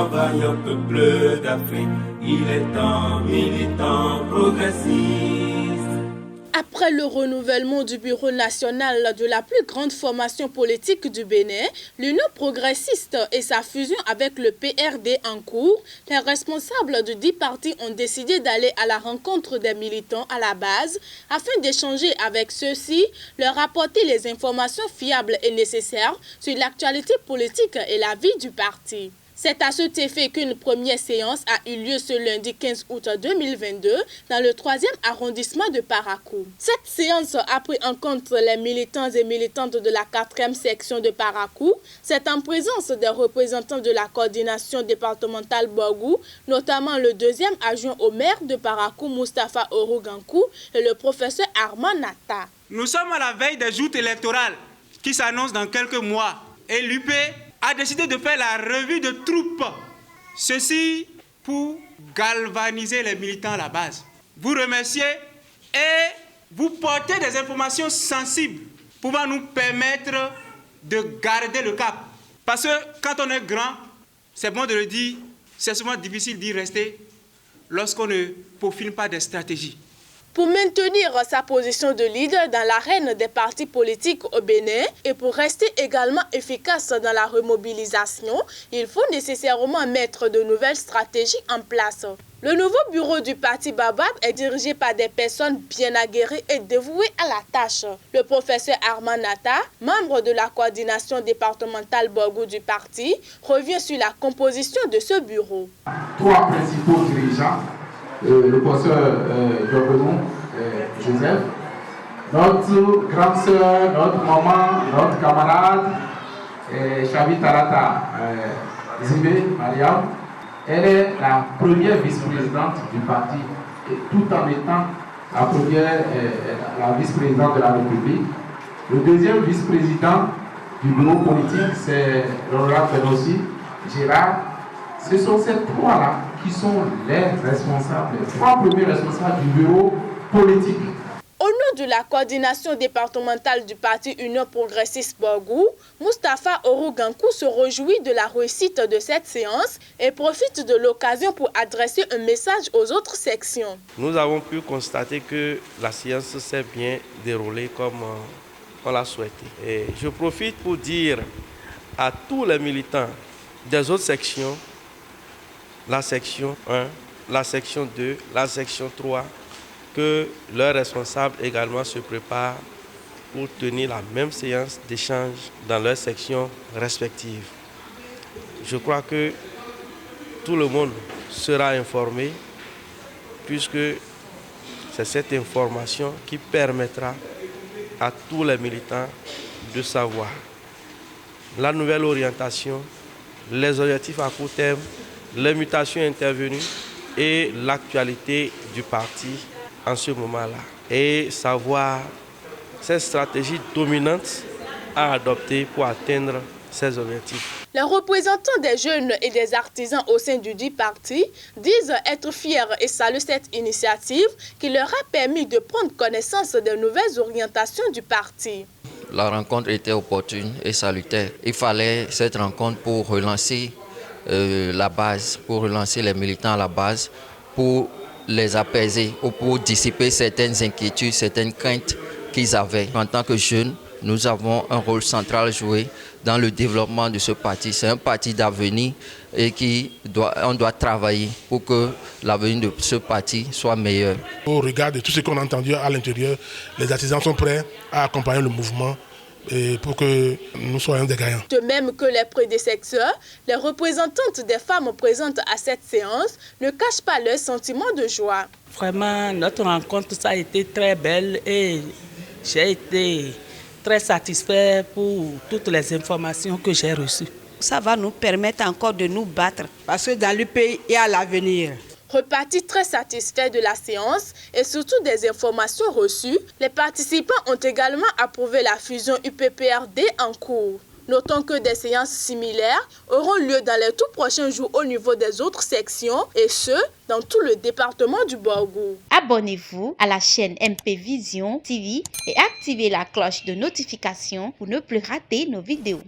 militants, vaillants peuple d'Afrique, il est temps, militants progressistes. Après le renouvellement du bureau national de la plus grande formation politique du Bénin, l'Union progressiste et sa fusion avec le PRD en cours, les responsables de 10 partis ont décidé d'aller à la rencontre des militants à la base afin d'échanger avec ceux-ci, leur apporter les informations fiables et nécessaires sur l'actualité politique et la vie du parti. C'est à cet effet qu'une première séance a eu lieu ce lundi 15 août 2022 dans le 3e arrondissement de Parakou. Cette séance a pris en compte les militants et militantes de la 4e section de Parakou. C'est en présence des représentants de la coordination départementale Borgou, notamment le 2e adjoint au maire de Parakou, Mustapha Orogankou, et le professeur Armand Nata. Nous sommes à la veille des joutes électorales qui s'annoncent dans quelques mois et l'UP a décidé de faire la revue de troupes. Ceci pour galvaniser les militants à la base. Vous remercier et vous porter des informations sensibles pouvant nous permettre de garder le cap. Parce que quand on est grand, c'est bon de le dire, c'est souvent difficile d'y rester lorsqu'on ne peaufine pas des stratégies. Pour maintenir sa position de leader dans l'arène des partis politiques au Bénin et pour rester également efficace dans la remobilisation, il faut nécessairement mettre de nouvelles stratégies en place. Le nouveau bureau du parti Babab est dirigé par des personnes bien aguerries et dévouées à la tâche. Le professeur Armand Nata, membre de la coordination départementale Borgou du parti, revient sur la composition de ce bureau. 3 principaux dirigeants. Le professeur Joseph, notre grande sœur, notre maman, notre camarade, Chavi Tarata Zibé Mariam. Elle est la première vice-présidente du parti, et tout en étant la vice-présidente de la République. Le deuxième vice-président du bureau politique, c'est l'honorable Benossi Gérard. Ce sont ces 3-là qui sont les responsables, les 3 premiers responsables du bureau politique. Au nom de la coordination départementale du parti Union progressiste Borgou, Mustapha Orogankou se réjouit de la réussite de cette séance et profite de l'occasion pour adresser un message aux autres sections. Nous avons pu constater que la séance s'est bien déroulée comme on l'a souhaité. Et je profite pour dire à tous les militants des autres sections, la section 1, la section 2, la section 3, que leurs responsables également se préparent pour tenir la même séance d'échange dans leurs sections respectives. Je crois que tout le monde sera informé puisque c'est cette information qui permettra à tous les militants de savoir la nouvelle orientation, les objectifs à court terme, les mutations intervenues et l'actualité du parti en ce moment-là. Et savoir ces stratégies dominantes à adopter pour atteindre ces objectifs. Les représentants des jeunes et des artisans au sein du dit parti disent être fiers et saluent cette initiative qui leur a permis de prendre connaissance des nouvelles orientations du parti. La rencontre était opportune et salutaire. Il fallait cette rencontre pour relancer la base, pour relancer les militants à la base, pour les apaiser ou pour dissiper certaines inquiétudes, certaines craintes qu'ils avaient. En tant que jeunes, nous avons un rôle central à jouer dans le développement de ce parti. C'est un parti d'avenir et on doit travailler pour que l'avenir de ce parti soit meilleur. Au regard de tout ce qu'on a entendu à l'intérieur, les artisans sont prêts à accompagner le mouvement et pour que nous soyons des gagnants. De même que les prédécesseurs, les représentantes des femmes présentes à cette séance ne cachent pas leur sentiment de joie. Vraiment, notre rencontre ça a été très belle et j'ai été très satisfait pour toutes les informations que j'ai reçues. Ça va nous permettre encore de nous battre parce que dans le pays, il y a l'avenir. Repartis très satisfaits de la séance et surtout des informations reçues, les participants ont également approuvé la fusion UPPRD en cours. Notons que des séances similaires auront lieu dans les tout prochains jours au niveau des autres sections et ce, dans tout le département du Borgou. Abonnez-vous à la chaîne MP Vision TV et activez la cloche de notification pour ne plus rater nos vidéos.